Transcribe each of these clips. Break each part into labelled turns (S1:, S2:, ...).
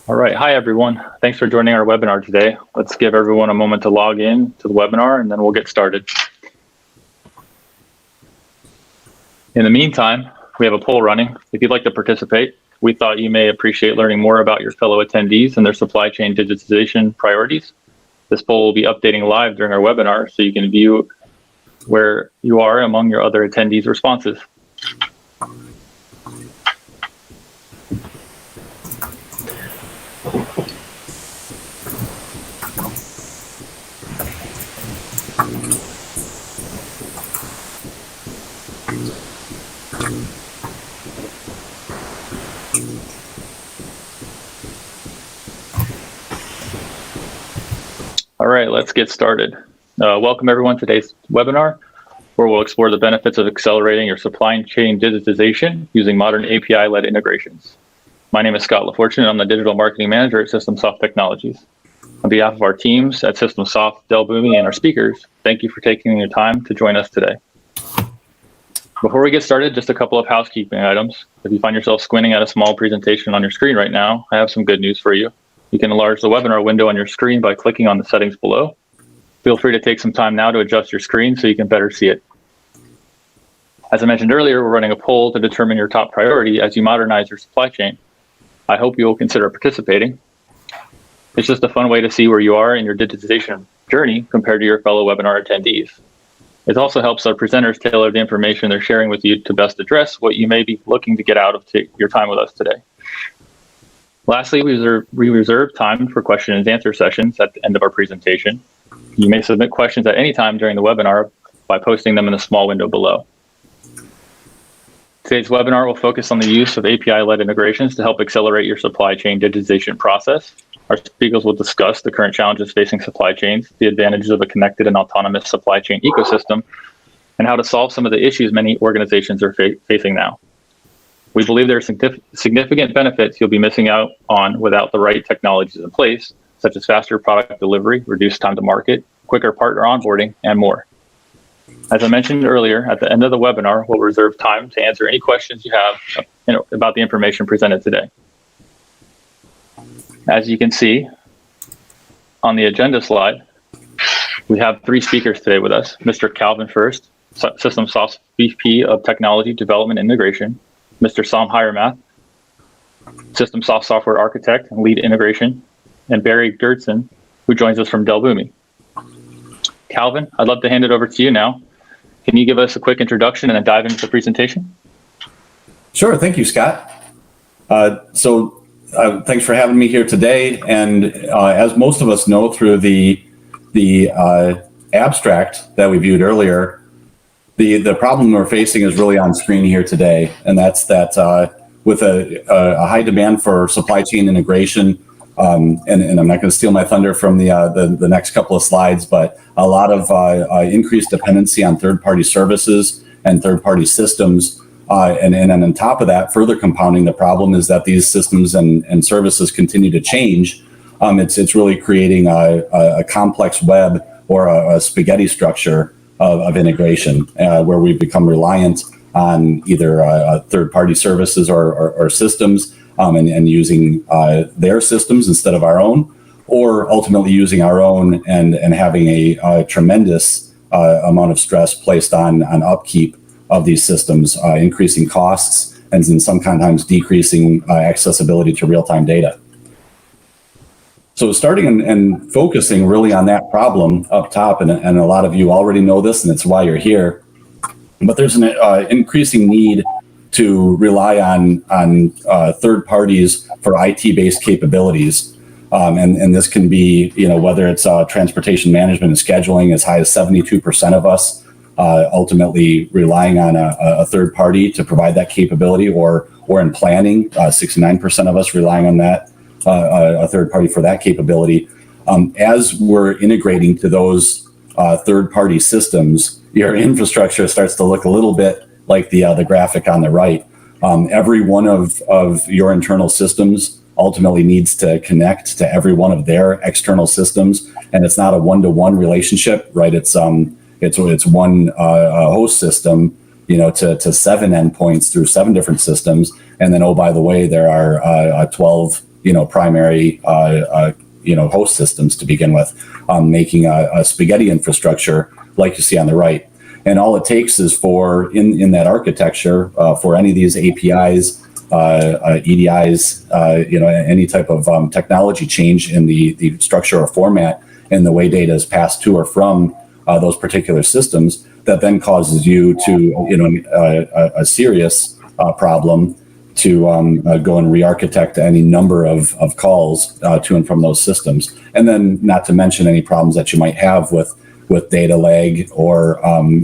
S1: All right. Hi, everyone. Thanks for joining our webinar today. Let's give everyone a moment to log in to the webinar, and then we'll get started. In the meantime, we have a poll running. If you'd like to participate, we thought you may appreciate learning more about your fellow attendees and their supply chain digitization priorities. This poll will be updating live during our webinar, so you can view where you are among your other attendees' responses. All right, let's get started. Welcome everyone to today's webinar, where we'll explore the benefits of accelerating your supply chain digitization using modern API-led integrations. My name is Scott LaFortune, and I'm the Digital Marketing Manager at SystemSoft Technologies. On behalf of our teams at SystemSoft, Boomi, and our speakers, thank you for taking your time to join us today. Before we get started, just a couple of housekeeping items. If you find yourself squinting at a small presentation on your screen right now, I have some good news for you. You can enlarge the webinar window on your screen by clicking on the settings below. Feel free to take some time now to adjust your screen so you can better see it. As I mentioned earlier, we're running a poll to determine your top priority as you modernize your supply chain. I hope you will consider participating. It's just a fun way to see where you are in your digitization journey compared to your fellow webinar attendees. It also helps our presenters tailor the information they're sharing with you to best address what you may be looking to get out of your time with us today. Lastly, we reserve time for question and answer sessions at the end of our presentation. You may submit questions at any time during the webinar by posting them in the small window below. Today's webinar will focus on the use of API-led integrations to help accelerate your supply chain digitization process. Our speakers will discuss the current challenges facing supply chains, the advantages of a connected and autonomous supply chain ecosystem, and how to solve some of the issues many organizations are facing now. We believe there are significant benefits you'll be missing out on without the right technologies in place, such as faster product delivery, reduced time to market, quicker partner onboarding, and more. As I mentioned earlier, at the end of the webinar, we'll reserve time to answer any questions you have about the information presented today. As you can see on the agenda slide, we have three speakers today with us. Mr. Calvin First, SystemSoft's VP of Technology Development Integration, Mr. Sam Hiremath, SystemSoft Software Architect and Lead Integration, and Barry Gertson, who joins us from Boomi. Calvin, I'd love to hand it over to you now. Can you give us a quick introduction and then dive into the presentation?
S2: Sure, thank you, Scott. Thanks for having me here today. And as most of us know through the abstract that we viewed earlier, the problem we're facing is really on screen here today, and that's that with a high demand for supply chain integration, and I'm not going to steal my thunder from the next couple of slides, but a lot of increased dependency on third-party services and third-party systems, and on top of that, further compounding the problem is that these systems and services continue to change. It's really creating a complex web or a spaghetti structure of integration, where we become reliant on either third-party services or systems, and using their systems instead of our own, or ultimately using our own and having a tremendous amount of stress placed on upkeep of these systems, increasing costs and in sometimes decreasing accessibility to real-time data. So starting and focusing really on that problem up top, and a lot of you already know this, and it's why you're here, but there's an increasing need to rely on third parties for IT-based capabilities. And this can be, whether it's transportation management and scheduling, as high as 72% of us ultimately relying on a third party to provide that capability, or in planning, 69% of us relying on that, a third party for that capability. As we're integrating to those third-party systems, your infrastructure starts to look a little bit like the graphic on the right. Every one of your internal systems ultimately needs to connect to every one of their external systems, and it's not a one-to-one relationship, right? It's one host system, to 7 endpoints through 7 different systems, and then, oh, by the way, there are 12 primary host systems to begin with, making a spaghetti infrastructure like you see on the right. And all it takes is for in that architecture for any of these APIs, EDIs, any type of technology change in the structure or format and the way data is passed to or from those particular systems, that then causes you to a serious problem to go and re-architect any number of calls to and from those systems. And then not to mention any problems that you might have with data lag or,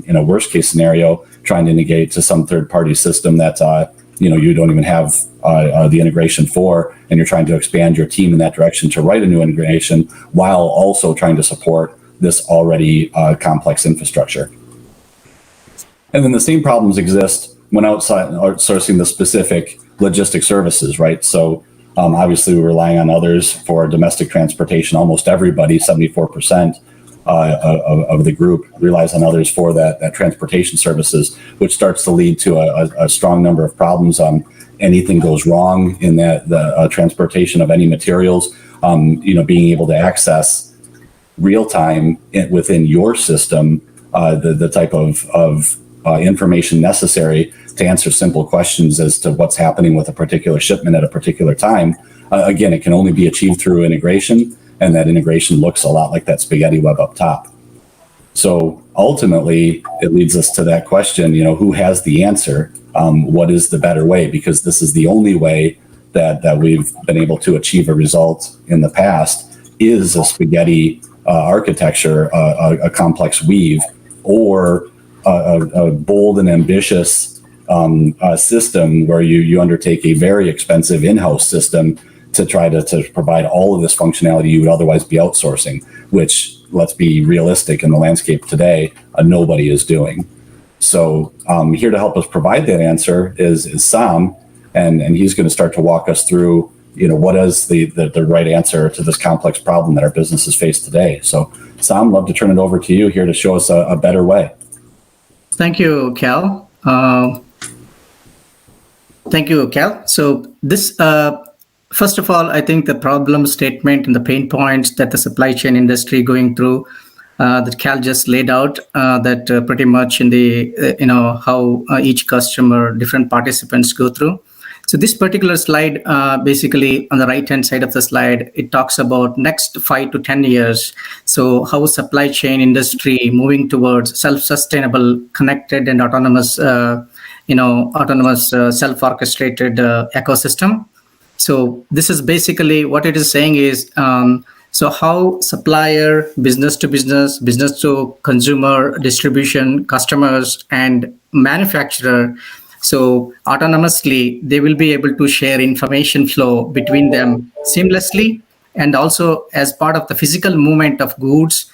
S2: in a worst case scenario, trying to integrate to some third party system that, you don't even have the integration for, and you're trying to expand your team in that direction to write a new integration while also trying to support this already complex infrastructure. And then the same problems exist when outsourcing the specific logistic services, right? So obviously we're relying on others for domestic transportation. Almost everybody, 74% of the group, relies on others for that transportation services, which starts to lead to a strong number of problems. Anything goes wrong in the transportation of any materials, being able to access real time within your system the type of information necessary to answer simple questions as to what's happening with a particular shipment at a particular time. Again, it can only be achieved through integration, and that integration looks a lot like that spaghetti web up top. So ultimately, it leads us to that question, who has the answer? What is the better way? Because this is the only way that we've been able to achieve a result in the past is a spaghetti architecture, a complex weave, or a bold and ambitious system where you undertake a very expensive in-house system to try to provide all of this functionality you would otherwise be outsourcing, which, let's be realistic, in the landscape today, nobody is doing. So here to help us provide that answer is Sam, and he's going to start to walk us through, what is the right answer to this complex problem that our businesses face today. So Sam, love to turn it over to you here to show us a better way.
S3: Thank you, Cal. So this, first of all, I think the problem statement and the pain points that the supply chain industry going through, that Cal just laid out, that pretty much in the, how each customer, different participants go through. So this particular slide, basically on the right-hand side of the slide, it talks about next 5 to 10 years. So how supply chain industry moving towards self-sustainable, connected and autonomous, self-orchestrated ecosystem. So this is basically what it is saying is, so how supplier, business to business, business to consumer, distribution, customers, and manufacturer, so autonomously, they will be able to share information flow between them seamlessly, and also as part of the physical movement of goods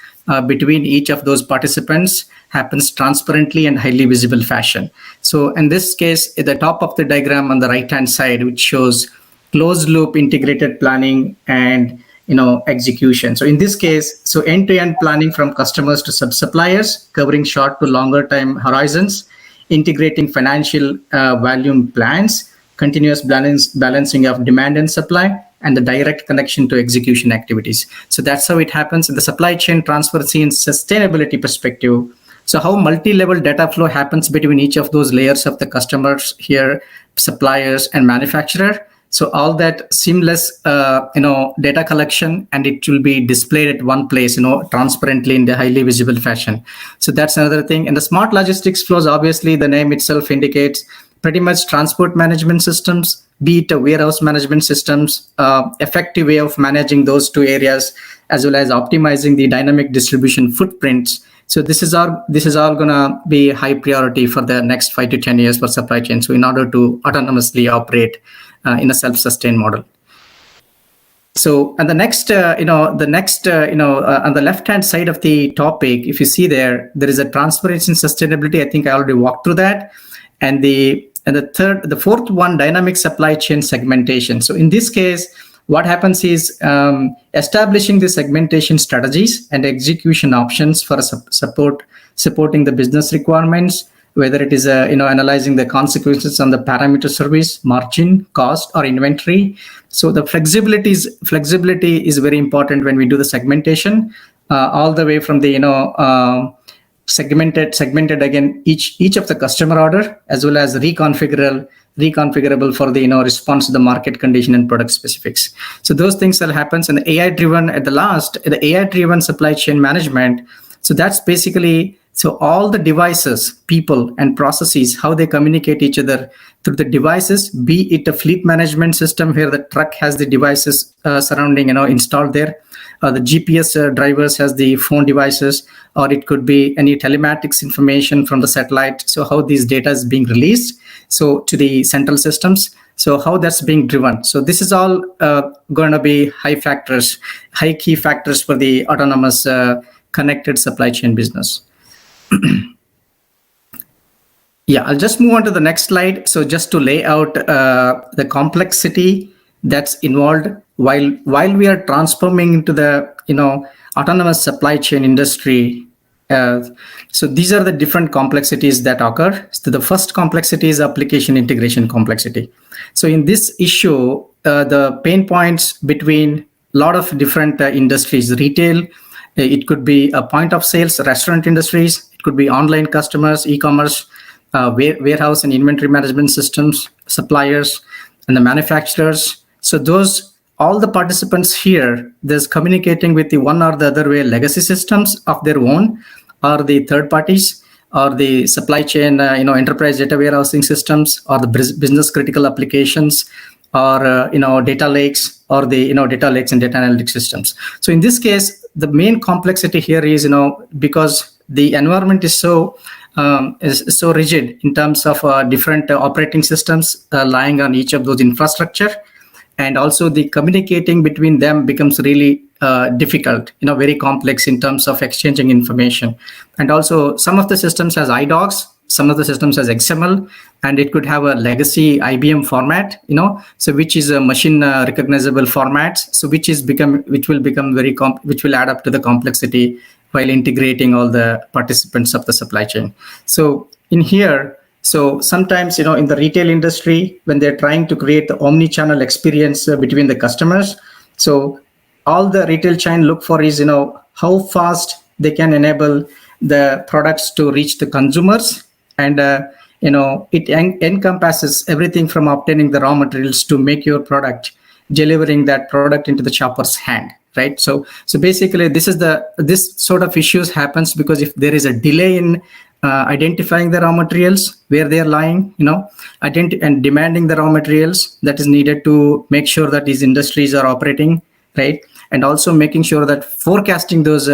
S3: between each of those participants happens transparently and highly visible fashion. So in this case, at the top of the diagram on the right-hand side, which shows closed loop integrated planning and execution. So in this case, so end-to-end planning from customers to sub-suppliers, covering short to longer time horizons, integrating financial volume plans, continuous balancing of demand and supply, and the direct connection to execution activities. So that's how it happens in the supply chain transparency and sustainability perspective. So how multi-level data flow happens between each of those layers of the customers here, suppliers and manufacturer. So all that seamless, data collection, and it will be displayed at one place, transparently in the highly visible fashion. So that's another thing. And the smart logistics flows, obviously, the name itself indicates pretty much transport management systems, be it a warehouse management systems, effective way of managing those two areas, as well as optimizing the dynamic distribution footprints. So this is all going to be high priority for the next 5 to 10 years for supply chain. So in order to autonomously operate in a self-sustained model. So, and the next, on the left-hand side of the topic, if you see there is a transparency and sustainability. I think I already walked through that. And the fourth one, dynamic supply chain segmentation. So in this case, what happens is establishing the segmentation strategies and execution options for supporting the business requirements, whether it is analyzing the consequences on the parameter service, margin, cost, or inventory. So the flexibility is very important when we do the segmentation, all the way from the segmented again each of the customer order, as well as reconfigurable for the response to the market condition and product specifics. So those things will happen. And the AI driven supply chain management. So that's basically, so all the devices, people, and processes, how they communicate each other through the devices, be it a fleet management system where the truck has the devices surrounding, installed there, the GPS drivers has the phone devices, or it could be any telematics information from the satellite. So how these data is being released, so to the central systems, so how that's being driven. So this is all going to be high key factors for the autonomous connected supply chain business. Yeah, I'll just move on to the next slide. So just to lay out the complexity that's involved while we are transforming into the autonomous supply chain industry. So these are the different complexities that occur. So the first complexity is application integration complexity. So in this issue, the pain points between a lot of different industries, retail, it could be a point of sales, restaurant industries, it could be online customers, e-commerce, warehouse and inventory management systems, suppliers, and the manufacturers. So all the participants here, there's communicating with the one or the other way legacy systems of their own, or the third parties, or the supply chain, enterprise data warehousing systems, or the business critical applications, or data lakes, or the data lakes and data analytics systems. So in this case, the main complexity here is because the environment is so rigid in terms of different operating systems lying on each of those infrastructure, and also the communicating between them becomes really difficult, very complex in terms of exchanging information. And also some of the systems has iDocs, some of the systems has XML, and it could have a legacy IBM format, so which is a machine recognizable formats, so which will add up to the complexity while integrating all the participants of the supply chain. So in here, so sometimes, in the retail industry, when they're trying to create the omni-channel experience between the customers, so all the retail chain look for is, how fast they can enable the products to reach the consumers. And, it encompasses everything from obtaining the raw materials to make your product, delivering that product into the shopper's hand, right? So basically, this sort of issues happens because if there is a delay in identifying the raw materials where they are lying, and demanding the raw materials that is needed to make sure that these industries are operating, right? And also making sure that forecasting those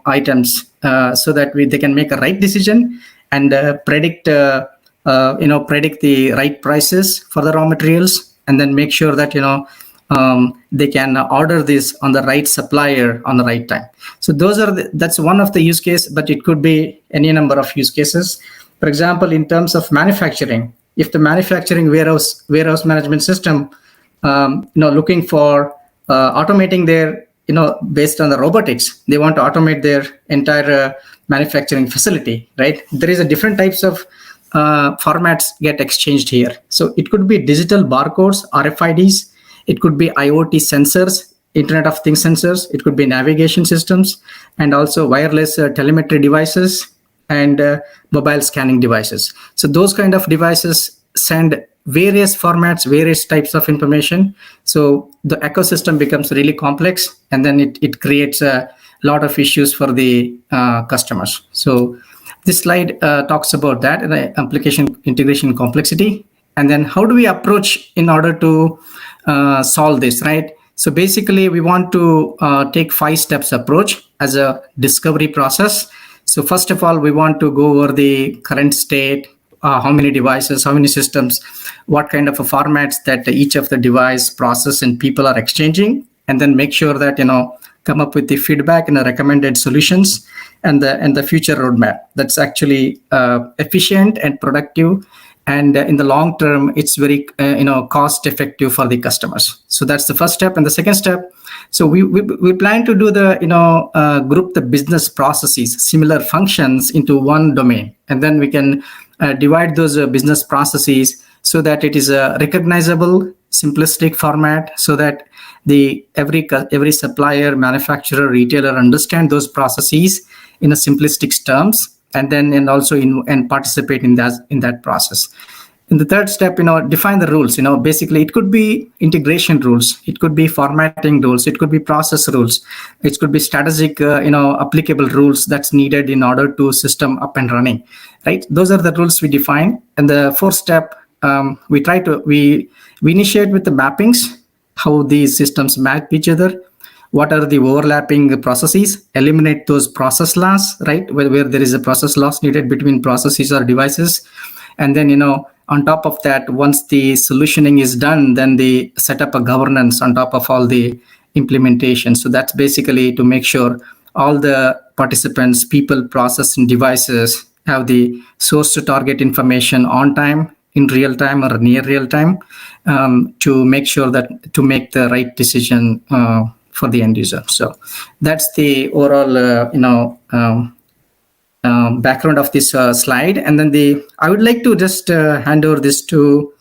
S3: items so that they can make a right decision and predict the right prices for the raw materials, and then make sure that they can order this on the right supplier on the right time. So that's one of the use case, but it could be any number of use cases. For example, in terms of manufacturing, if the manufacturing warehouse management system, looking for automating their, based on the robotics, they want to automate their entire manufacturing facility, right? There is a different types of formats get exchanged here. So it could be digital barcodes, RFIDs, it could be IoT sensors, Internet of Things sensors, it could be navigation systems, and also wireless telemetry devices and mobile scanning devices. So those kind of devices send various formats, various types of information. So the ecosystem becomes really complex, and then it creates a lot of issues for the customers. So this slide talks about that, the application integration complexity. And then how do we approach in order to solve this, right? So basically, we want to take 5 steps approach as a discovery process. So first of all, we want to go over the current state, how many devices, how many systems, what kind of a formats that each of the device, process, and people are exchanging, and then make sure that, come up with the feedback and the recommended solutions and the future roadmap that's actually efficient and productive. And in the long term, it's very cost effective for the customers. So that's the first step. And the second step, so we plan to do the group the business processes, similar functions into one domain, and then we can divide those business processes so that it is a recognizable, simplistic format, so that every supplier, manufacturer, retailer understand those processes in a simplistic terms, and also participate in that process. In the third step, define the rules. Basically, it could be integration rules, it could be formatting rules, it could be process rules, it could be strategic, applicable rules that's needed in order to system up and running, right? Those are the rules we define. And the fourth step, we initiate with the mappings, how these systems map each other, what are the overlapping processes, eliminate those process loss, right? Where there is a process loss needed between processes or devices. And then, on top of that, once the solutioning is done, then they set up a governance on top of all the implementation. So that's basically to make sure all the participants, people, process, and devices have the source to target information on time, in real time or near real time, to make sure that to make the right decision for the end user. So that's the overall, background of this slide. And then I would like to just hand over this to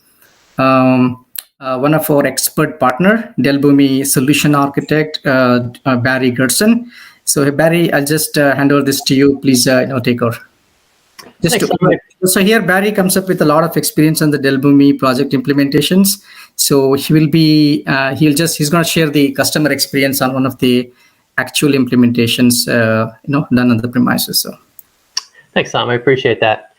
S3: one of our expert partner, Boomi solution architect, Barry Gerson. So Barry, I'll just hand over this to you. Please take over. So here Barry comes up with a lot of experience on the Boomi project implementations. So he's going to share the customer experience on one of the actual implementations done on the premises. So
S4: thanks, Tom. I appreciate that.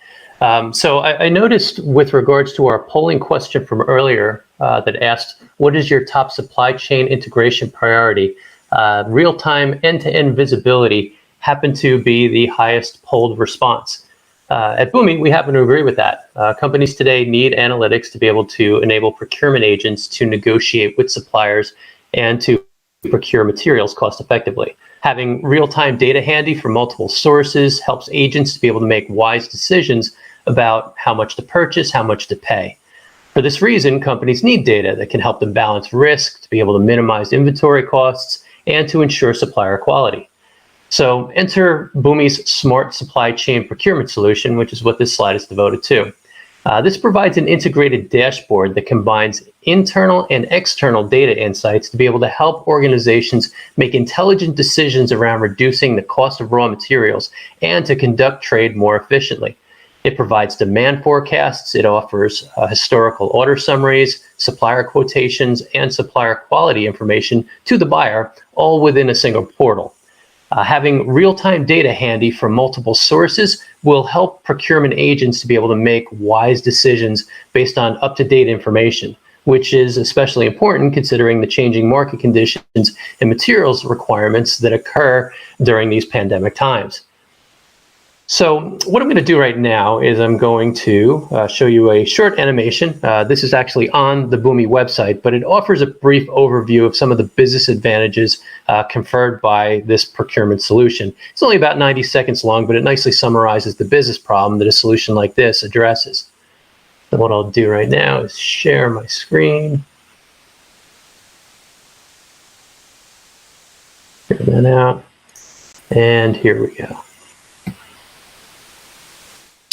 S4: So I noticed with regards to our polling question from earlier that asked, what is your top supply chain integration priority? Real-time end-to-end visibility happened to be the highest polled response. At Boomi, we happen to agree with that. Companies today need analytics to be able to enable procurement agents to negotiate with suppliers and to procure materials cost effectively. Having real-time data handy from multiple sources helps agents to be able to make wise decisions about how much to purchase, how much to pay. For this reason, companies need data that can help them balance risk, to be able to minimize inventory costs, and to ensure supplier quality. So enter Boomi's Smart Supply Chain Procurement solution, which is what this slide is devoted to. This provides an integrated dashboard that combines internal and external data insights to be able to help organizations make intelligent decisions around reducing the cost of raw materials and to conduct trade more efficiently. It provides demand forecasts, it offers historical order summaries, supplier quotations, and supplier quality information to the buyer, all within a single portal. Having real-time data handy from multiple sources will help procurement agents to be able to make wise decisions based on up-to-date information, which is especially important considering the changing market conditions and materials requirements that occur during these pandemic times. So what I'm going to do right now is I'm going to show you a short animation. This is actually on the Boomi website, but it offers a brief overview of some of the business advantages conferred by this procurement solution. It's only about 90 seconds long, but it nicely summarizes the business problem that a solution like this addresses. So what I'll do right now is share my screen. Figure that out. And here we go.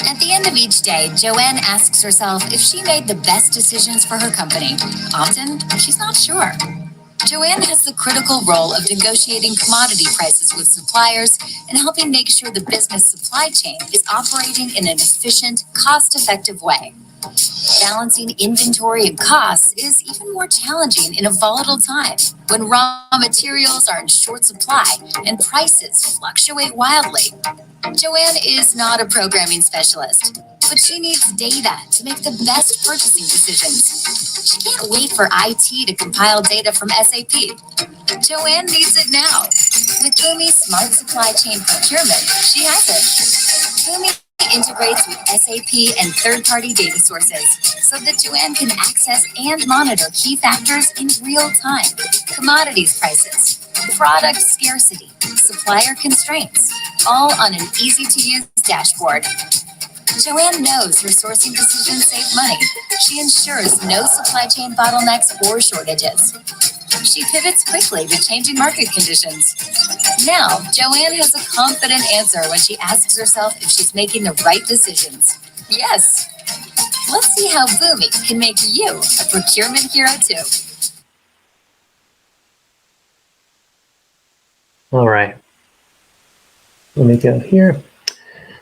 S5: At the end of each day, Joanne asks herself if she made the best decisions for her company. Often, she's not sure. Joanne has the critical role of negotiating commodity prices with suppliers and helping make sure the business supply chain is operating in an efficient, cost-effective way. Balancing inventory and costs is even more challenging in a volatile time when raw materials are in short supply and prices fluctuate wildly. Joanne is not a programming specialist, but she needs data to make the best purchasing decisions. She can't wait for IT to compile data from SAP. Joanne needs it now. With Boomi Smart Supply Chain Procurement, she has it. Boomi integrates with SAP and third-party data sources so that Joanne can access and monitor key factors in real time. Commodities prices, product scarcity, supplier constraints, all on an easy-to-use dashboard. Joanne knows her sourcing decisions save money. She ensures no supply chain bottlenecks or shortages. She pivots quickly with changing market conditions. Now, Joanne has a confident answer when she asks herself if she's making the right decisions. Yes. Let's see how Boomi can make you a procurement hero too.
S4: All right. Let me go here.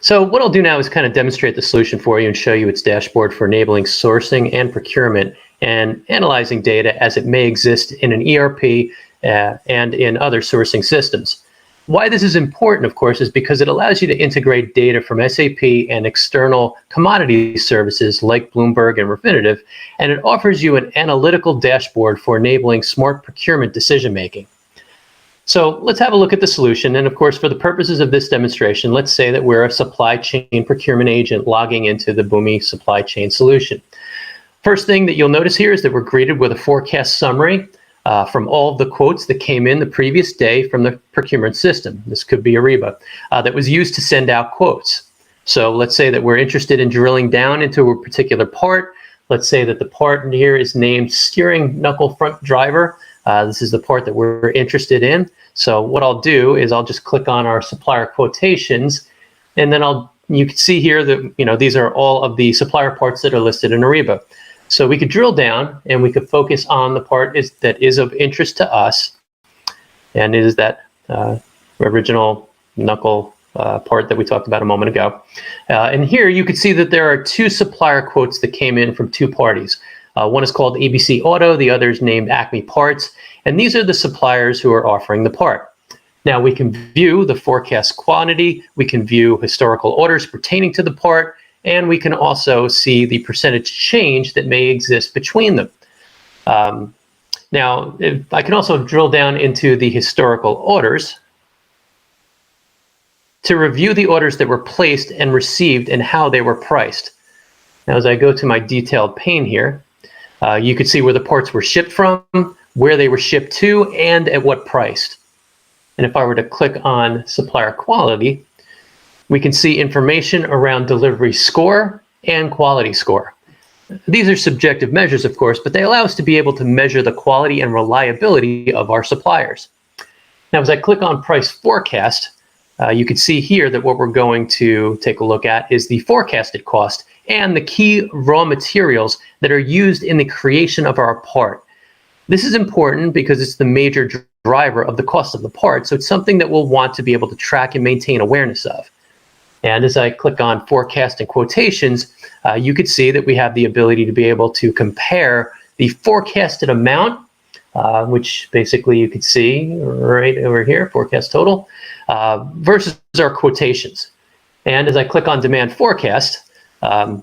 S4: So what I'll do now is kind of demonstrate the solution for you and show you its dashboard for enabling sourcing and procurement and analyzing data as it may exist in an ERP and in other sourcing systems. Why this is important, of course, is because it allows you to integrate data from SAP and external commodity services like Bloomberg and Refinitiv, and it offers you an analytical dashboard for enabling smart procurement decision-making. So let's have a look at the solution. And of course, for the purposes of this demonstration, let's say that we're a supply chain procurement agent logging into the Boomi supply chain solution. First thing that you'll notice here is that we're greeted with a forecast summary from all of the quotes that came in the previous day from the procurement system. This could be Ariba that was used to send out quotes. So let's say that we're interested in drilling down into a particular part. Let's say that the part here is named steering knuckle front driver. This is the part that we're interested in. So what I'll do is I'll just click on our supplier quotations, and then you can see here that these are all of the supplier parts that are listed in Ariba. So we could drill down and we could focus on the part that is of interest to us, and it is that original knuckle part that we talked about a moment ago. And here you can see that there are two supplier quotes that came in from two parties. One is called ABC Auto, the other is named Acme Parts, and these are the suppliers who are offering the part. Now we can view the forecast quantity, we can view historical orders pertaining to the part, and we can also see the percentage change that may exist between them. Now, I can also drill down into the historical orders to review the orders that were placed and received and how they were priced. Now, as I go to my detailed pane here, you can see where the parts were shipped from, where they were shipped to, and at what price. And if I were to click on supplier quality, we can see information around delivery score and quality score. These are subjective measures, of course, but they allow us to be able to measure the quality and reliability of our suppliers. Now, as I click on price forecast, you can see here that what we're going to take a look at is the forecasted cost and the key raw materials that are used in the creation of our part. This is important because it's the major driver of the cost of the part, so it's something that we'll want to be able to track and maintain awareness of. And as I click on forecast and quotations, you could see that we have the ability to be able to compare the forecasted amount, which basically you could see right over here, forecast total, versus our quotations. And as I click on demand forecast,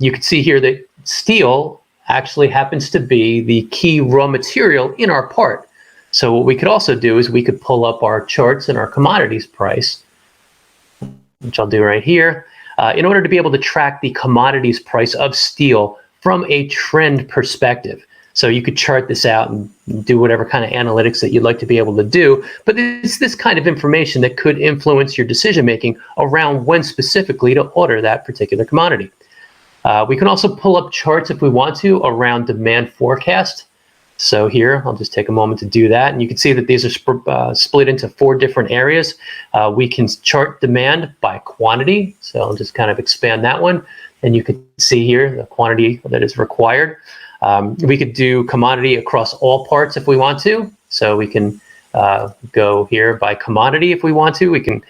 S4: you can see here that steel actually happens to be the key raw material in our part. So what we could also do is we could pull up our charts and our commodities price, which I'll do right here, in order to be able to track the commodities price of steel from a trend perspective. So you could chart this out and do whatever kind of analytics that you'd like to be able to do, but it's this kind of information that could influence your decision-making around when specifically to order that particular commodity. We can also pull up charts if we want to around demand forecast. So here, I'll just take a moment to do that. And you can see that these are split into 4 different areas. We can chart demand by quantity. So I'll just kind of expand that one. And you can see here the quantity that is required. We could do commodity across all parts if we want to. So we can go here by commodity if we want to. We can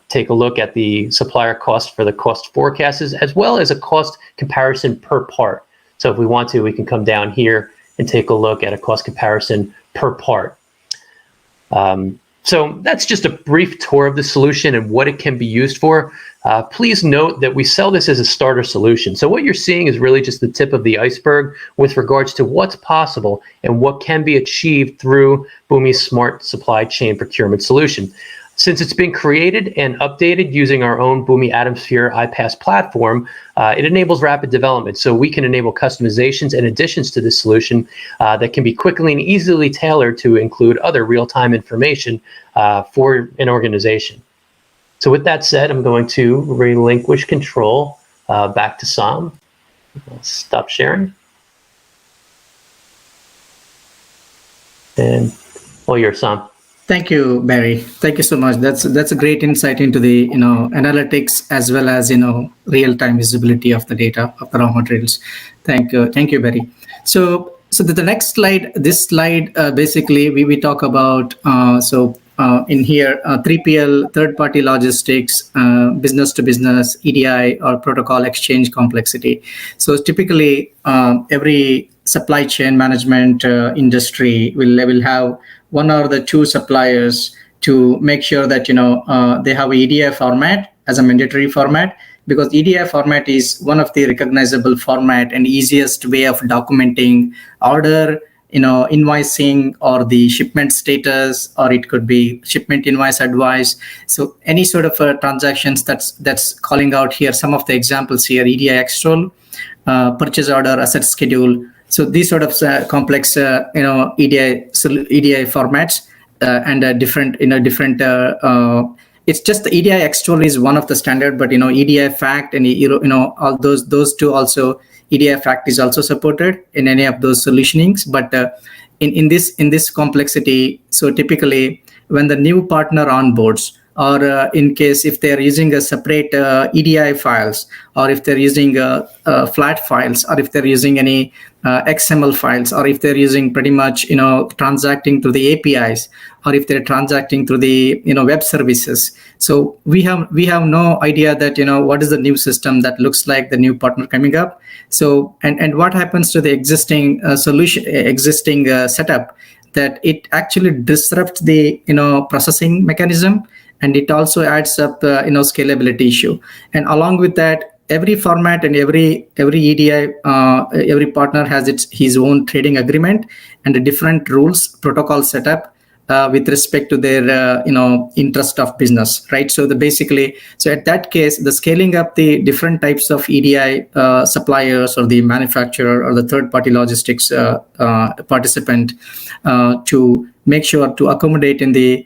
S4: take a look at the supplier cost for the cost forecasts, as well as a cost comparison per part. So if we want to, we can come down here and take a look at a cost comparison per part. So that's just a brief tour of the solution and what it can be used for. Please note that we sell this as a starter solution. So what you're seeing is really just the tip of the iceberg with regards to what's possible and what can be achieved through Boomi's Smart Supply Chain Procurement Solution. Since it's been created and updated using our own Boomi Atomsphere iPaaS platform, it enables rapid development. So we can enable customizations and additions to this solution that can be quickly and easily tailored to include other real-time information for an organization. So with that said, I'm going to relinquish control back to Sam. I'll stop sharing. And all yours, Sam.
S3: Thank you, Barry. Thank you so much. That's a great insight into the analytics as well as real time visibility of the data of the raw materials. Thank you, Barry. So the next slide, this slide basically we talk about in here 3PL, third party logistics, business to business, EDI or protocol exchange complexity. So typically every supply chain management industry will have one or the two suppliers to make sure that they have a EDI format as a mandatory format, because EDI format is one of the recognizable format and easiest way of documenting order, invoicing or the shipment status, or it could be shipment invoice advice. So any sort of transactions that's calling out here. Some of the examples here: EDI extol, purchase order, asset schedule. So these sort of complex, EDI formats and different. It's just the EDI extol is one of the standard, but EDI fact and all those two also. EDI fact is also supported in any of those solutionings, but in this complexity. So typically, when the new partner onboards, or in case if they are using a separate EDI files, or if they're using flat files, or if they're using any XML files, or if they're using pretty much transacting through the APIs, or if they're transacting through the web services. So we have no idea that what is the new system that looks like the new partner coming up. So and what happens to the existing setup, that it actually disrupts the processing mechanism, and it also adds up scalability issue. And along with that, every format and every EDI, every partner has his own trading agreement and the different rules, protocol setup with respect to their interest of business, right? So so at that case, the scaling up the different types of EDI suppliers or the manufacturer or the third party logistics participant to make sure to accommodate in the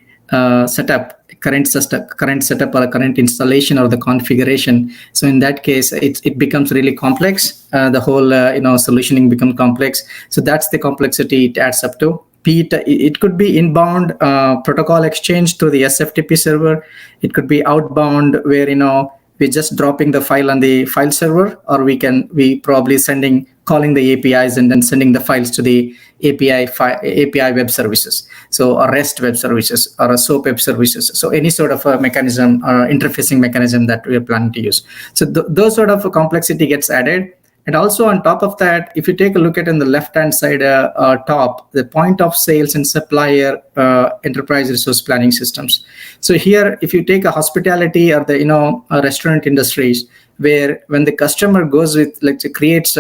S3: current setup or current installation or the configuration. So in that case, it becomes really complex. The whole solutioning becomes complex. So that's the complexity it adds up to. It could be inbound protocol exchange through the SFTP server. It could be outbound where we're just dropping the file on the file server, or we probably calling the APIs and then sending the files to the API web services. So a REST web services or a SOAP web services. So any sort of a mechanism or interfacing mechanism that we are planning to use. So those sort of complexity gets added. And also on top of that, if you take a look at on the left-hand side top, the point of sales and supplier enterprise resource planning systems. So here, if you take a hospitality or the restaurant industries, where when the customer goes with creates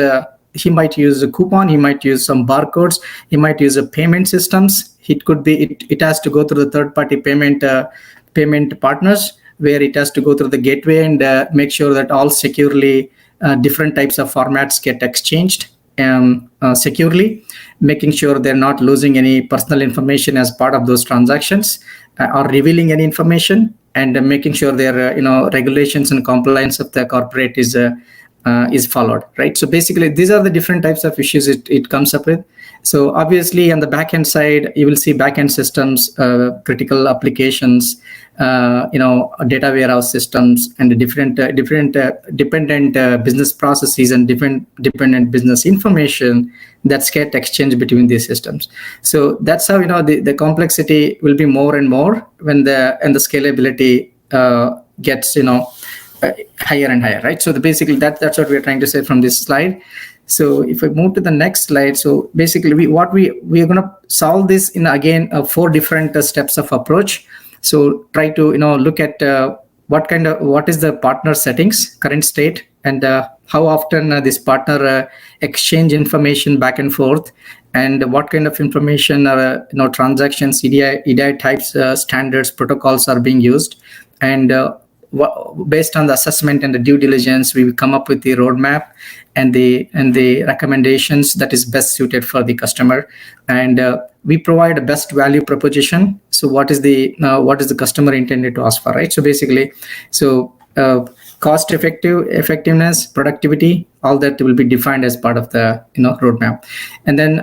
S3: he might use a coupon, he might use some barcodes, he might use a payment systems. It could be it has to go through the third-party payment partners, where it has to go through the gateway and make sure that all securely different types of formats get exchanged securely, making sure they're not losing any personal information as part of those transactions or revealing any information, and making sure their regulations and compliance of the corporate is followed, right? So basically, these are the different types of issues it comes up with. So obviously, on the backend side, you will see backend systems, critical applications, data warehouse systems, and the different dependent business processes and different dependent business information that's get exchanged between these systems. So that's how the complexity will be more and more when the scalability gets higher and higher, right? So basically that's what we're trying to say from this slide. So if I move to the next slide, so basically we are going to solve this in again 4 different steps of approach. So try to look at what is the partner settings, current state, and how often this partner exchange information back and forth, and what kind of information or transactions, EDI types, standards, protocols are being used, and based on the assessment and the due diligence, we will come up with the roadmap and the recommendations that is best suited for the customer, and we provide a best value proposition. So what is the customer intended to ask for, right? So basically, cost effectiveness, productivity, all that will be defined as part of the roadmap. And then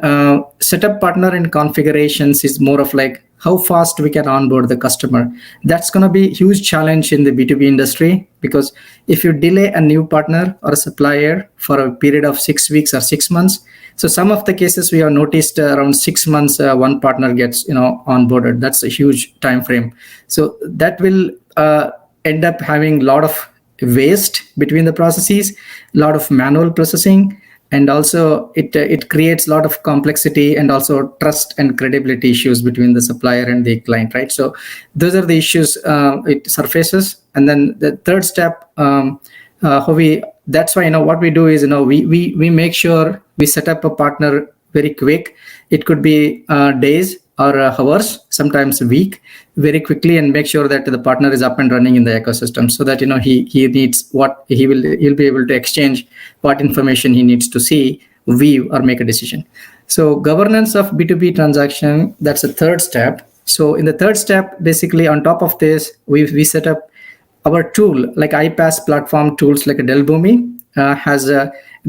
S3: setup partner and configurations is more of like how fast we can onboard the customer. That's going to be a huge challenge in the B2B industry, because if you delay a new partner or a supplier for a period of 6 weeks or 6 months, so some of the cases we have noticed around 6 months, one partner gets onboarded. That's a huge time frame. So that will end up having a lot of waste between the processes, a lot of manual processing, and also it creates a lot of complexity and also trust and credibility issues between the supplier and the client, right? So those are the issues it surfaces. And then the third step, that's why what we do is we make sure we set up a partner very quick. It could be days or hours, sometimes a week, very quickly, and make sure that the partner is up and running in the ecosystem, so that he needs what he'll be able to exchange what information he needs to see, view, or make a decision. So governance of B2B transaction, that's the third step. So in the third step, basically on top of this, we set up our tool, like iPaaS platform tools like a Boomi has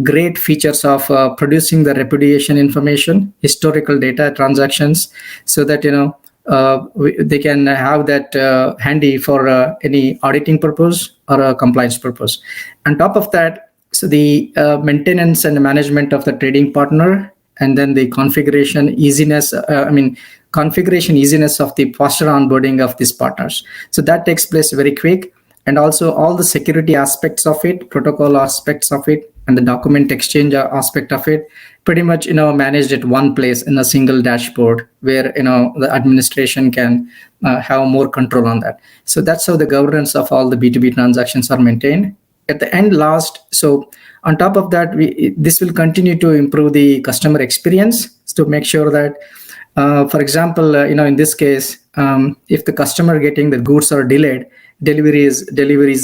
S3: great features of producing the repudiation information, historical data, transactions, so that they can have that handy for any auditing purpose or a compliance purpose. On top of that, so the maintenance and management of the trading partner, and then the configuration easiness of the faster onboarding of these partners. So that takes place very quick. And also all the security aspects of it, protocol aspects of it, and the document exchange aspect of it, pretty much managed at one place in a single dashboard, where the administration can have more control on that. So that's how the governance of all the B2B transactions are maintained. At the end, last, so on top of that, this will continue to improve the customer experience to make sure that, for example, in this case, if the customer getting the goods are delayed, delivery is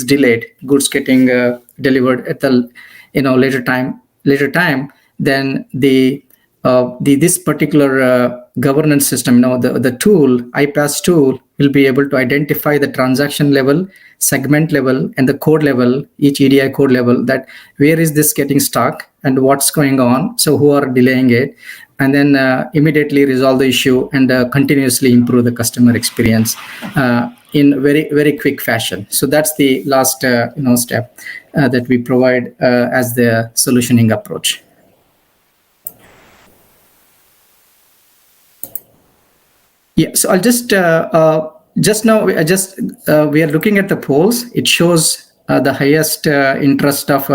S3: delayed, goods getting delivered at the later time, then this particular governance system, the tool, iPaaS tool, will be able to identify the transaction level, segment level, and the code level, each EDI code level, that where is this getting stuck and what's going on, so who are delaying it, and then immediately resolve the issue and continuously improve the customer experience in very, very quick fashion. So that's the last step that we provide as the solutioning approach. Yeah, so I'll just now we are looking at the polls. It shows the highest interest of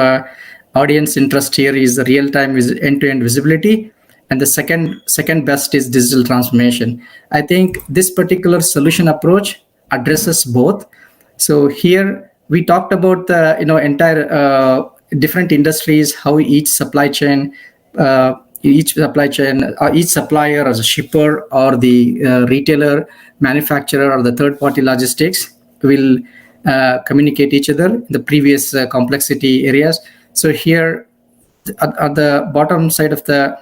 S3: audience interest here is the real-time end-to-end visibility, and the second best is digital transformation. I think this particular solution approach addresses both. So here we talked about the entire different industries, how each supplier as a shipper or the retailer, manufacturer, or the third-party logistics will communicate each other in the previous complexity areas. So here at the bottom side of the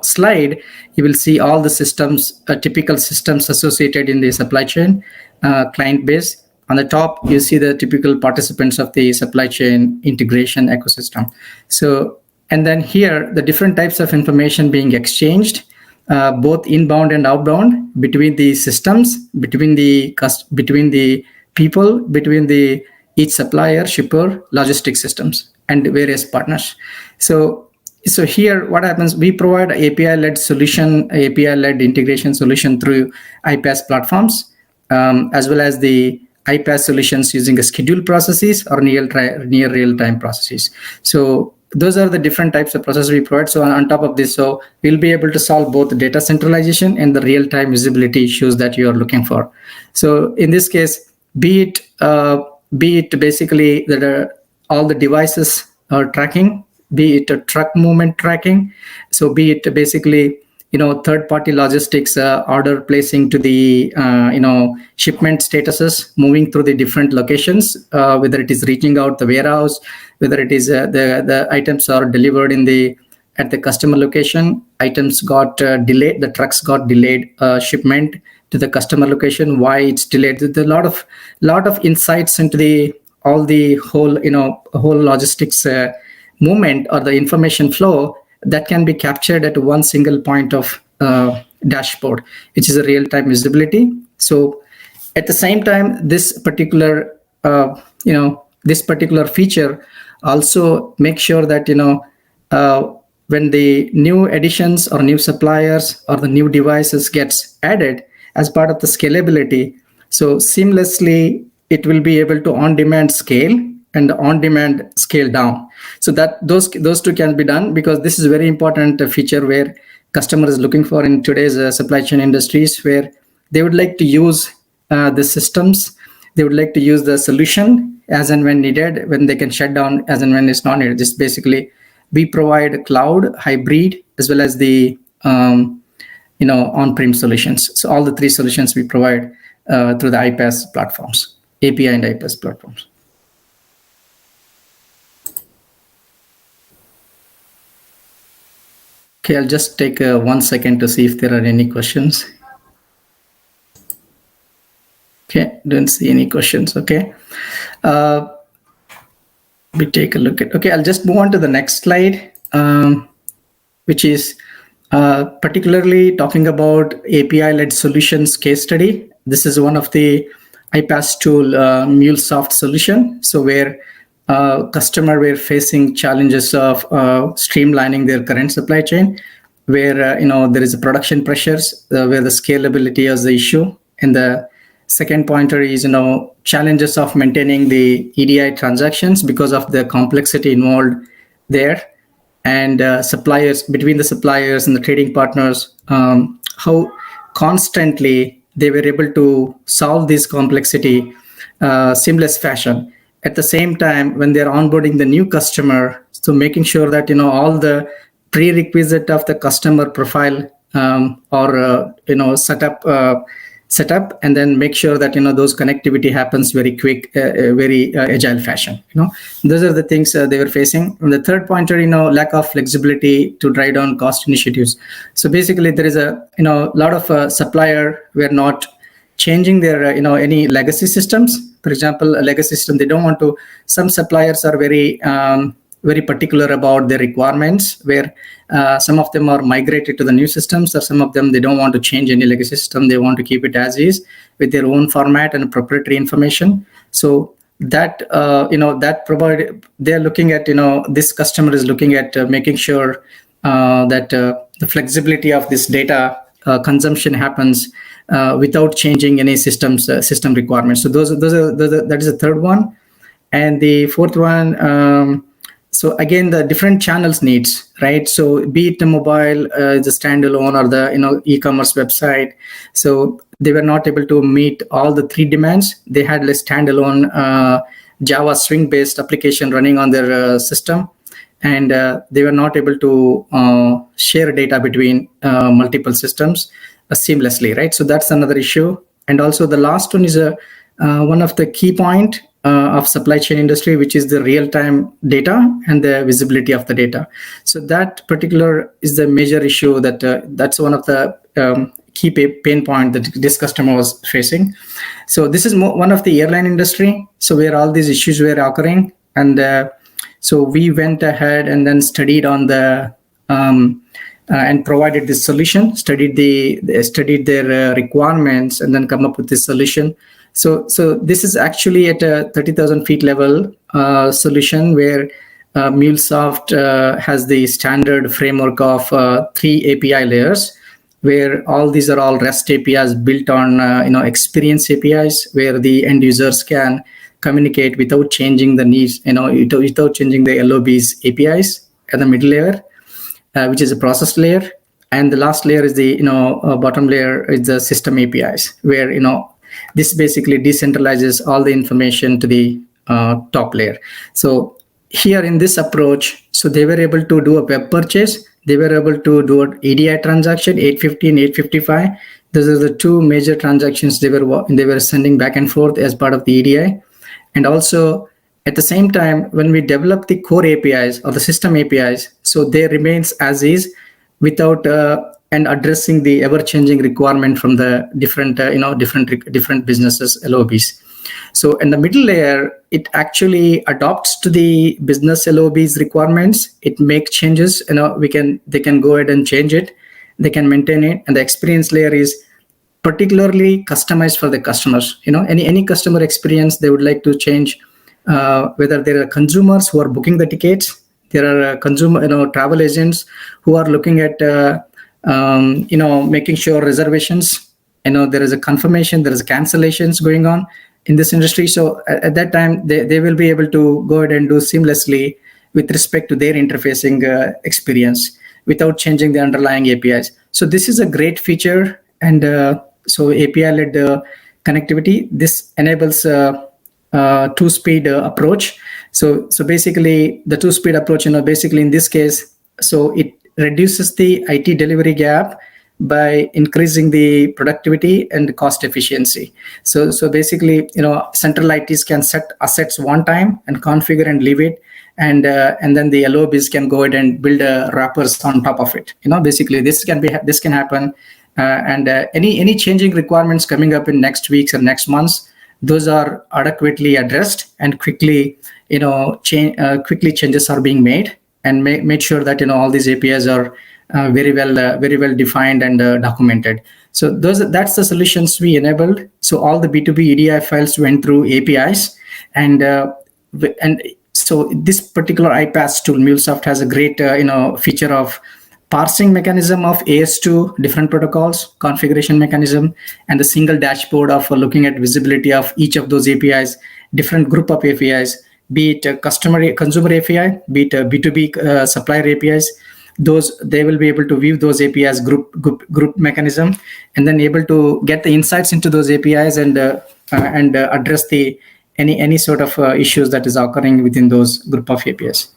S3: slide, you will see all the systems, typical systems associated in the supply chain client base. On the top, you see the typical participants of the supply chain integration ecosystem. So, and then here, the different types of information being exchanged, both inbound and outbound, between the systems, between the people, between the each supplier, shipper, logistic systems, and various partners. So here, what happens? We provide API-led solution, API-led integration solution through iPaaS platforms, as well as the iPaaS solutions using a scheduled processes or near real-time processes. So those are the different types of processes we provide. So on top of this, so we'll be able to solve both the data centralization and the real-time visibility issues that you are looking for. So in this case, be it basically that all the devices are tracking, be it a truck movement tracking, so be it basically third-party logistics order placing to the shipment statuses moving through the different locations, whether it is reaching out the warehouse, whether it is the items are delivered at the customer location, items got delayed, the trucks got delayed, shipment to the customer location, why it's delayed. There's a lot of insights into the whole logistics movement or the information flow that can be captured at one single point of dashboard, which is a real-time visibility. So at the same time, this particular feature also makes sure that when the new additions or new suppliers or the new devices gets added as part of the scalability, so seamlessly it will be able to on-demand scale and on-demand scale down. So that those two can be done, because this is a very important feature where customer is looking for in today's supply chain industries, where they would like to use the systems, they would like to use the solution as and when needed, when they can shut down as and when it's not needed. Just basically, we provide cloud, hybrid, as well as the on-prem solutions. So all the three solutions we provide through the iPaaS platforms, API and iPaaS platforms. Okay, I'll just take 1 second to see if there are any questions. Okay, don't see any questions. Okay, we take a look at. Okay, I'll just move on to the next slide, which is particularly talking about API-led solutions case study. This is one of the iPaaS tool MuleSoft solution. So where customer were facing challenges of streamlining their current supply chain, where there is a production pressures, where the scalability is the issue, and the second pointer is challenges of maintaining the EDI transactions because of the complexity involved there, and suppliers, between the suppliers and the trading partners, how constantly they were able to solve this complexity seamless fashion. At the same time, when they're onboarding the new customer, so making sure that all the prerequisite of the customer profile or setup, and then make sure that those connectivity happens very quick, very agile fashion. Those are the things they were facing. And the third pointer, lack of flexibility to drive down cost initiatives. So basically, there is a lot of supplier were not changing their any legacy systems. For example, a legacy system, they don't want to. Some suppliers are very very particular about their requirements, where some of them are migrated to the new systems, or some of them they don't want to change any legacy system. They want to keep it as is with their own format and proprietary information. So that that provide, they're looking at this customer is looking at making sure that the flexibility of this data consumption happens without changing any system requirements. So those are that is the third one. And the fourth one, so again, the different channels needs, right? So be it the mobile, the standalone, or the e-commerce website. So they were not able to meet all the three demands. They had a standalone Java Swing-based application running on their system, and they were not able to share data between multiple systems seamlessly, right? So that's another issue. And also the last one is one of the key point of supply chain industry, which is the real-time data and the visibility of the data. So that particular is the major issue that's one of the key pain point that this customer was facing. So this is one of the airline industry, so where all these issues were occurring. And so we went ahead and then studied on the and provided this solution, studied their requirements, and then come up with this solution. So this is actually at a 30,000 feet level solution, where MuleSoft has the standard framework of 3 API layers, where all these are all REST APIs built on experience APIs, where the end users can communicate without changing the needs, without changing the LOB's APIs at the middle layer, which is a process layer. And the last layer is the bottom layer is the system APIs, where this basically decentralizes all the information to the top layer. So here in this approach, so they were able to do a web purchase. They were able to do an EDI transaction, 850 and 855. Those are the two major transactions they were sending back and forth as part of the EDI. And also at the same time, when we develop the core APIs or the system APIs, so they remains as is without and addressing the ever-changing requirement from the different businesses LOBs. So in the middle layer, it actually adopts to the business LOBs requirements. It makes changes. They can go ahead and change it, they can maintain it. And the experience layer is particularly customized for the customers. Any customer experience they would like to change, whether there are consumers who are booking the tickets, there are consumer, travel agents who are looking at, making sure reservations, there is a confirmation, there is cancellations going on in this industry. So at that time, they will be able to go ahead and do seamlessly with respect to their interfacing experience without changing the underlying APIs. So this is a great feature. And so API-led connectivity, this enables two-speed approach. So basically the two-speed approach, basically in this case, so it reduces the IT delivery gap by increasing the productivity and cost efficiency. So basically, central ITs can set assets one time and configure and leave it, and then the LOBs can go ahead and build wrappers on top of it. Basically this can happen, and any changing requirements coming up in next weeks or next months, those are adequately addressed and quickly changes are being made, and made sure that all these APIs are very well defined and documented. So that's the solutions we enabled. So all the B2B EDI files went through APIs, and so this particular iPaaS tool, MuleSoft, has a great feature of parsing mechanism of AS2 different protocols, configuration mechanism, and a single dashboard of looking at visibility of each of those APIs, different group of APIs, be it a consumer API, be it a B2B supplier APIs. Those they will be able to view those APIs group mechanism, and then able to get the insights into those APIs and address the any sort of issues that is occurring within those group of APIs.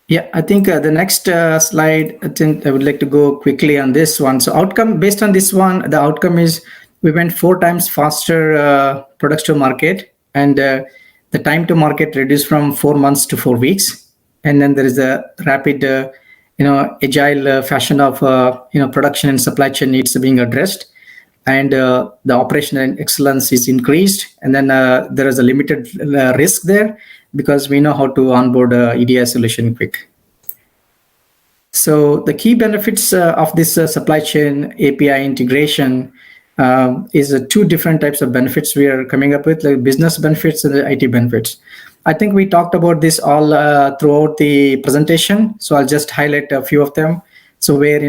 S3: Yeah, I think the next slide, I think I would like to go quickly on this one. So outcome, based on this one, the outcome is we went 4 times faster products to market, and the time to market reduced from 4 months to 4 weeks. And then there is a rapid, agile fashion of, production and supply chain needs being addressed. And the operational excellence is increased. And then there is a limited risk there because we know how to onboard EDI solution quick. So the key benefits of this supply chain API integration is 2 different types of benefits we are coming up with, like business benefits and the IT benefits. I think we talked about this all throughout the presentation, so I'll just highlight a few of them. So where,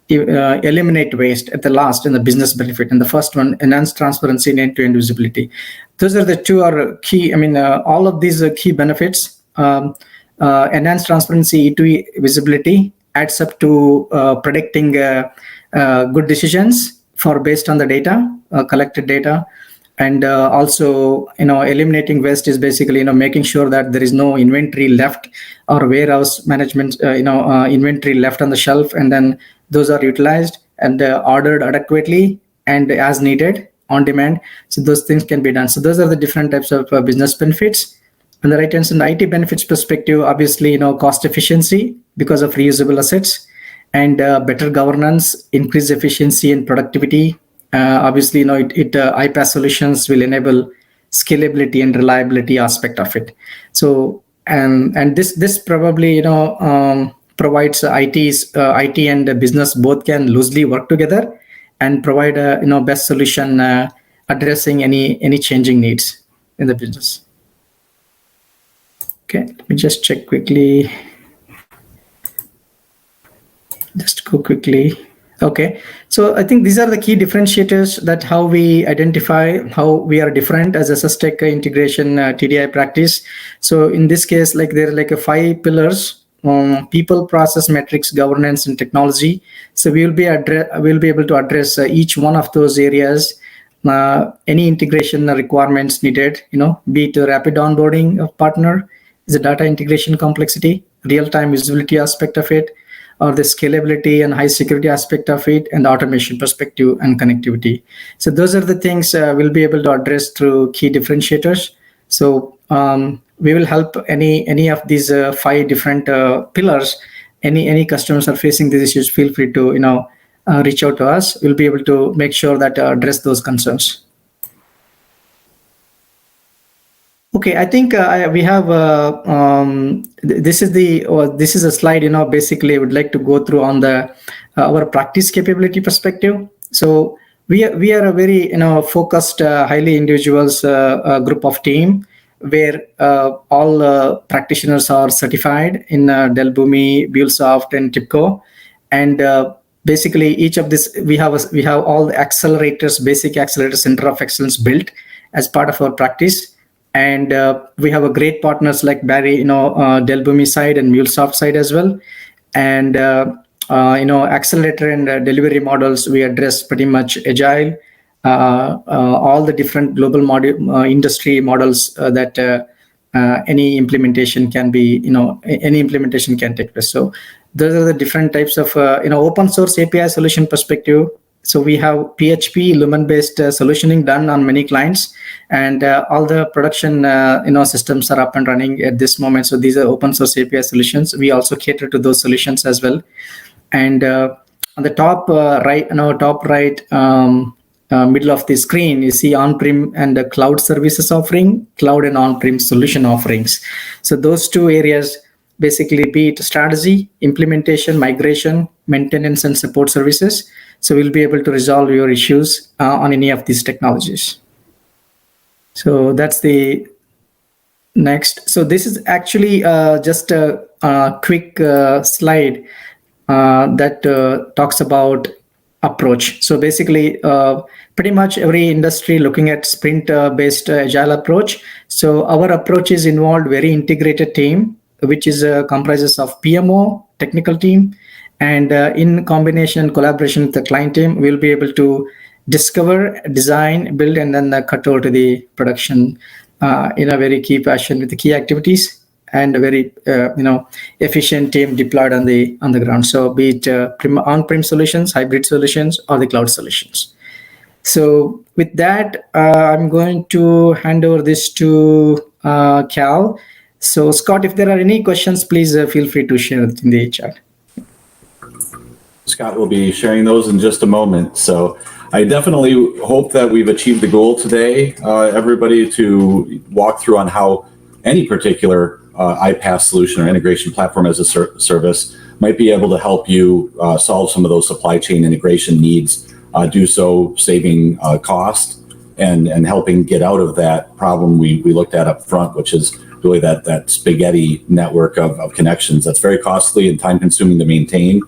S3: eliminate waste at the last in the business benefit, and the first one, enhance transparency and end-to-end visibility. Those are the 2 are key. All of these are key benefits. Enhanced transparency, E2E visibility adds up to predicting good decisions based on the data, collected data, and also eliminating waste is basically making sure that there is no inventory left or warehouse management inventory left on the shelf, and then those are utilized and ordered adequately and as needed on demand. So those things can be done. So those are the different types of business benefits. On the right hand side, IT benefits perspective, obviously cost efficiency because of reusable assets, and better governance, increased efficiency and productivity. Obviously, iPaaS solutions will enable scalability and reliability aspect of it. So, and this probably provides IT and business both can loosely work together and provide a best solution addressing any changing needs in the business. Okay, let me just check quickly. Just go quickly. Okay, so I think these are the key differentiators that how we identify how we are different as a SUSTECH integration TDI practice. So in this case, there are 5 pillars: people, process, metrics, governance, and technology. So we'll be able to address each one of those areas. Any integration requirements needed, be it a rapid onboarding of partner, is a data integration complexity, real-time visibility aspect of it, or the scalability and high security aspect of it, and the automation perspective and connectivity. So those are the things we'll be able to address through key differentiators. So we will help any of these 5 different pillars. Any customers are facing these issues, feel free to reach out to us. We'll be able to make sure that address those concerns. Okay, I think we have this is a slide. Basically, I would like to go through on the our practice capability perspective. So we are a very focused, highly individuals group of team where all practitioners are certified in Dell, Boomi, BuellSoft, and TIPCO, and basically each of this we have all the accelerators, basic accelerators, center of excellence built as part of our practice. And we have a great partners like Barry, Dell Boomi side and MuleSoft side as well. And accelerator and delivery models, we address pretty much agile, all the different global industry models that any implementation can be, any implementation can take place. So those are the different types of open source API solution perspective. So we have PHP Lumen-based solutioning done on many clients, and all the production systems are up and running at this moment. So these are open source API solutions. We also cater to those solutions as well. And on the top right, middle of the screen, you see on-prem and the cloud services offering, cloud and on-prem solution offerings. So those two areas, basically be it strategy, implementation, migration, maintenance, and support services. So we'll be able to resolve your issues on any of these technologies. So that's the next. So this is actually just a quick slide that talks about approach. So basically, pretty much every industry looking at sprint-based agile approach. So our approach is involved very integrated team, which is comprises of PMO, technical team, and in combination collaboration with the client team, we'll be able to discover, design, build, and then cut over to the production in a very key fashion with the key activities and a very efficient team deployed on the ground. So be it on-prem solutions, hybrid solutions, or the cloud solutions. So with that, I'm going to hand over this to Cal. So Scott, if there are any questions, please feel free to share it in the chat.
S2: Scott will be sharing those in just a moment. So I definitely hope that we've achieved the goal today, everybody, to walk through on how any particular iPaaS solution or integration platform as a service might be able to help you solve some of those supply chain integration needs, do so saving cost and helping get out of that problem we looked at up front, which is really that spaghetti network of connections that's very costly and time consuming to maintain,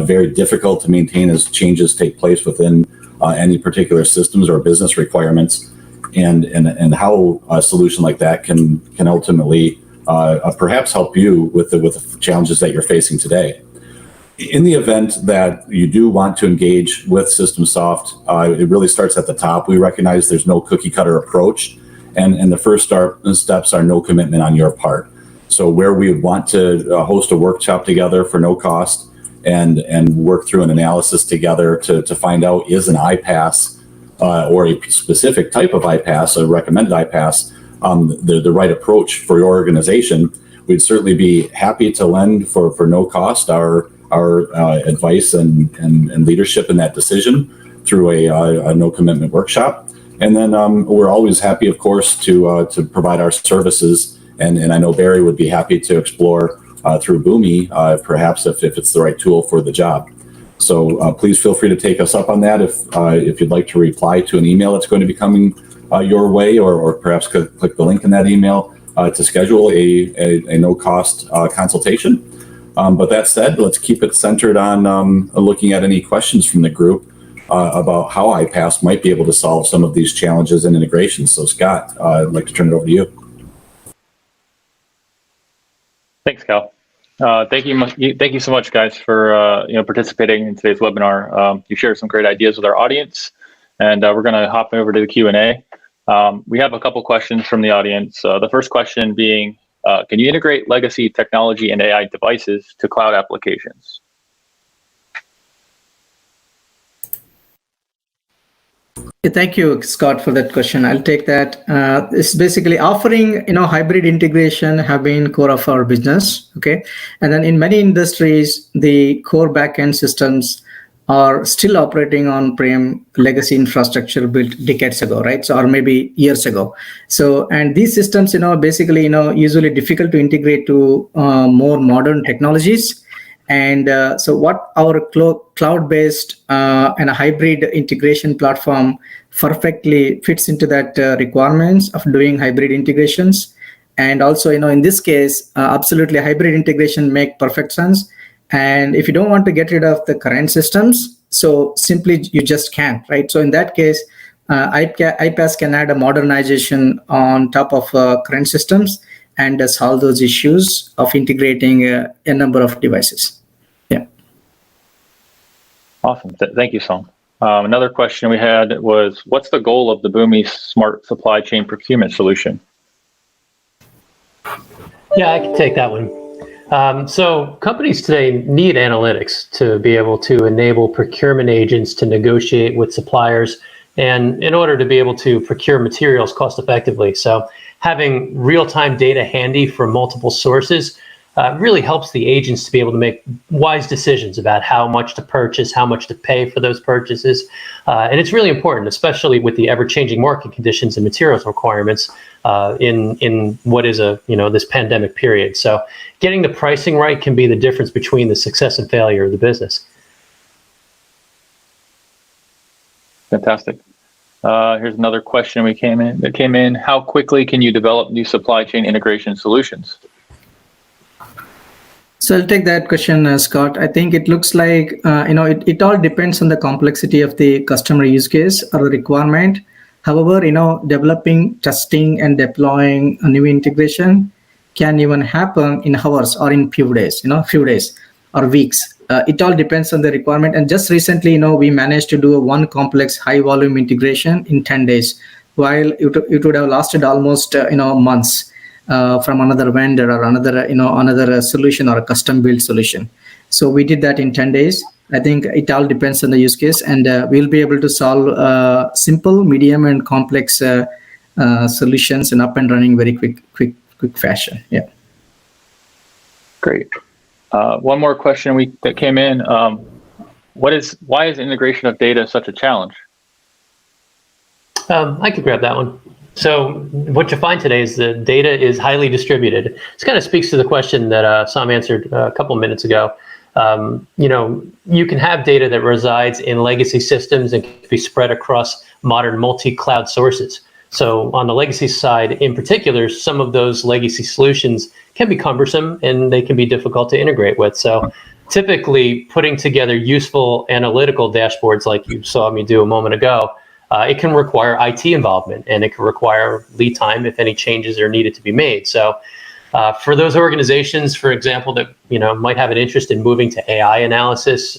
S2: very difficult to maintain as changes take place within any particular systems or business requirements, and how a solution like that can ultimately perhaps help you with the challenges that you're facing today. In the event that you do want to engage with SystemSoft, it really starts at the top. We recognize there's no cookie cutter approach, and the first steps are no commitment on your part. So where we would want to host a workshop together for no cost and work through an analysis together to find out, is an iPaaS or a specific type of iPaaS, a recommended iPaaS, the right approach for your organization, we'd certainly be happy to lend for no cost our advice and leadership in that decision through a no commitment workshop. And then we're always happy, of course, to provide our services. And I know Barry would be happy to explore through Boomi, perhaps if it's the right tool for the job. So please feel free to take us up on that if you'd like to reply to an email that's going to be coming your way, or perhaps click the link in that email to schedule a no-cost consultation. But that said, let's keep it centered on looking at any questions from the group about how iPaaS might be able to solve some of these challenges and integrations. So Scott, I'd like to turn it over to you.
S1: Thanks, Cal. Thank you so much, guys, for participating in today's webinar. You shared some great ideas with our audience, and we're going to hop over to the Q&A. We have a couple questions from the audience. The first question being, can you integrate legacy technology and AI devices to cloud applications?
S3: Thank you, Scott, for that question. I'll take that. It's basically offering, hybrid integration have been core of our business. Okay, and then in many industries, the core backend systems are still operating on-prem legacy infrastructure built decades ago, right? So, or maybe years ago. So, and these systems, basically, usually difficult to integrate to more modern technologies. And so what our cloud-based and a hybrid integration platform perfectly fits into that requirements of doing hybrid integrations. And also, in this case, absolutely hybrid integration make perfect sense. And if you don't want to get rid of the current systems, so simply you just can't, right? So in that case, iPaaS can add a modernization on top of current systems and solve those issues of integrating a number of devices. Yeah.
S1: Awesome. Thank you, Som. Another question we had was, what's the goal of the Boomi Smart Supply Chain Procurement solution?
S4: Yeah, I can take that one. So companies today need analytics to be able to enable procurement agents to negotiate with suppliers and in order to be able to procure materials cost effectively. So having real-time data handy from multiple sources really helps the agents to be able to make wise decisions about how much to purchase, how much to pay for those purchases. And it's really important, especially with the ever-changing market conditions and materials requirements in what is this pandemic period. So getting the pricing right can be the difference between the success and failure of the business.
S1: Fantastic. Here's another question that came in. How quickly can you develop new supply chain integration solutions?
S3: So I'll take that question, Scott. I think it looks like, it all depends on the complexity of the customer use case or the requirement. However, developing, testing, and deploying a new integration can even happen in hours or in few days or weeks. It all depends on the requirement. And just recently, we managed to do one complex high volume integration in 10 days, while it would have lasted almost, months. From another vendor or another solution or a custom built solution. So we did that in 10 days. I think it all depends on the use case, and we'll be able to solve simple, medium, and complex solutions and up and running very quick fashion. Yeah.
S1: Great. One more question that came in. Why is integration of data such a challenge?
S4: I could grab that one. So what you find today is the data is highly distributed. This kind of speaks to the question that Sam answered a couple of minutes ago. You can have data that resides in legacy systems and can be spread across modern multi-cloud sources. So on the legacy side in particular, some of those legacy solutions can be cumbersome and they can be difficult to integrate with. So typically putting together useful analytical dashboards like you saw me do a moment ago, it can require IT involvement and it can require lead time if any changes are needed to be made. So for those organizations, for example, that might have an interest in moving to AI analysis,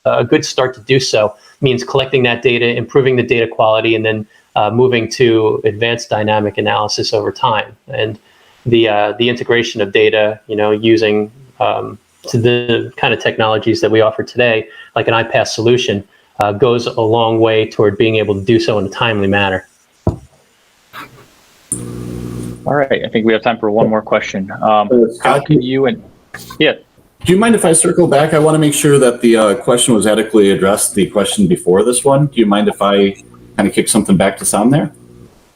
S4: a good start to do so means collecting that data, improving the data quality, and then moving to advanced dynamic analysis over time. And the integration of data, using to the kind of technologies that we offer today, like an iPaaS solution, goes a long way toward being able to do so in a timely manner.
S1: All right, I think we have time for one more question. How can you yeah?
S2: Do you mind if I circle back? I want to make sure that the question was adequately addressed. The question before this one. Do you mind if I kind of kick something back to Sam there?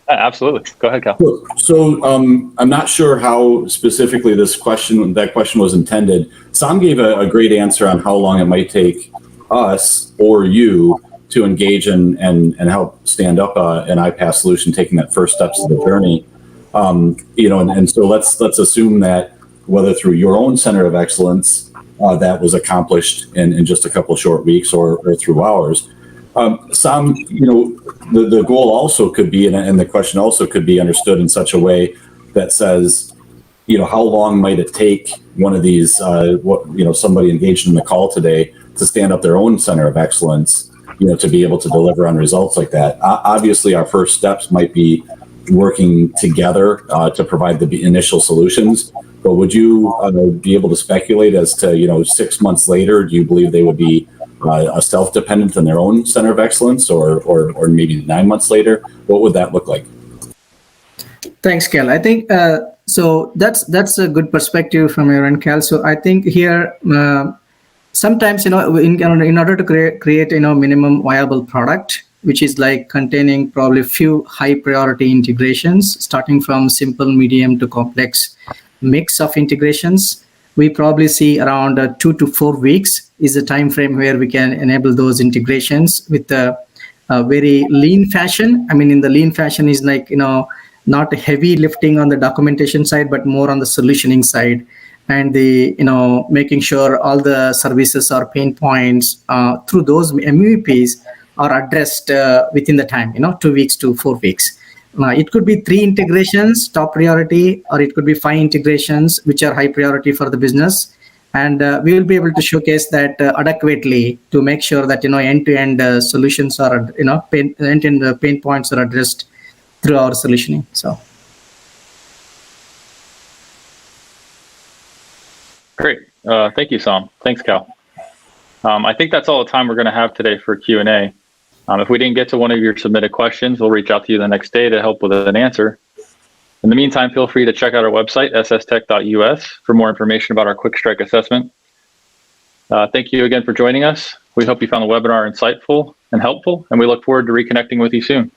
S1: Absolutely. Go ahead, Cal.
S2: So I'm not sure how specifically that question was intended. Sam gave a great answer on how long it might take us or you to engage and help stand up an iPaaS solution, taking that first steps of the journey. And so let's assume that whether through your own center of excellence that was accomplished in just a couple of short weeks or through ours. Sam, the goal also could be, and the question also could be understood in such a way that says, how long might it take one of these, somebody engaged in the call today to stand up their own center of excellence, to be able to deliver on results like that. Obviously, our first steps might be working together to provide the initial solutions. But would you be able to speculate as to, 6 months later, do you believe they would be self-dependent in their own center of excellence, or maybe 9 months later? What would that look like?
S3: Thanks, Cal. I think so. That's a good perspective from your end, Cal. So I think here, sometimes, in order to create minimum viable product, which is like containing probably few high priority integrations, starting from simple, medium to complex mix of integrations, we probably see around 2 to 4 weeks is the time frame where we can enable those integrations with a very lean fashion. I mean, in the lean fashion is like, not heavy lifting on the documentation side, but more on the solutioning side, and the making sure all the services or pain points through those MVPs are addressed within the time, 2 weeks to 4 weeks. It could be 3 integrations, top priority, or it could be 5 integrations, which are high priority for the business. And we will be able to showcase that adequately to make sure that, end-to-end solutions are, end-to-end pain points are addressed through our solutioning. So.
S1: Great. Thank you, Sam. Thanks, Cal. I think that's all the time we're going to have today for Q&A. If we didn't get to one of your submitted questions, we'll reach out to you the next day to help with an answer. In the meantime, feel free to check out our website, sstech.us, for more information about our Quick Strike assessment. Thank you again for joining us. We hope you found the webinar insightful and helpful, and we look forward to reconnecting with you soon.